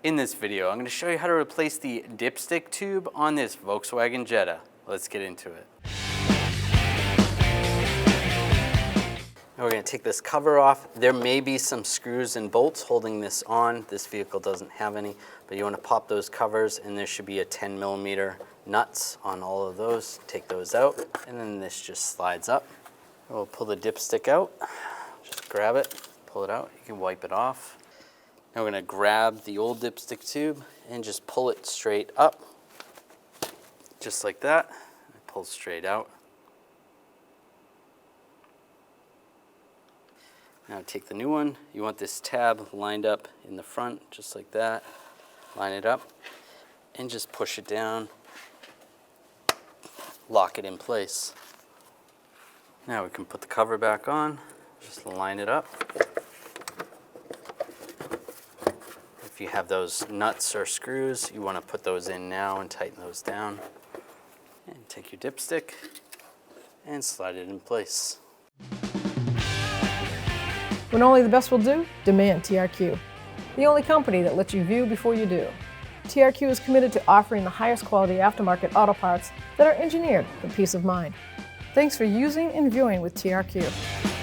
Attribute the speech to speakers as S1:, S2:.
S1: In this video, I'm going to show you how to replace the dipstick tube on this Volkswagen Jetta. Let's get into it. Now we're going to take this cover off. There may be some screws and bolts holding this on. This vehicle doesn't have any, but you want to pop those covers, and there should be a 10mm nuts on all of those. Take those out, and then this just slides up. We'll pull the dipstick out. Just grab it, pull it out. You can wipe it off. Now we're going to grab the old dipstick tube and just pull it straight up, just like that. It pulls straight out. Now take the new one. You want this tab lined up in the front, just like that. Line it up and just push it down. Lock it in place. Now we can put the cover back on. Just line it up. If you have those nuts or screws, you want to put those in now and tighten those down. And take your dipstick and slide it in place.
S2: When only the best will do, demand TRQ. The only company that lets you view before you do. TRQ is committed to offering the highest quality aftermarket auto parts that are engineered for peace of mind. Thanks for using and viewing with TRQ.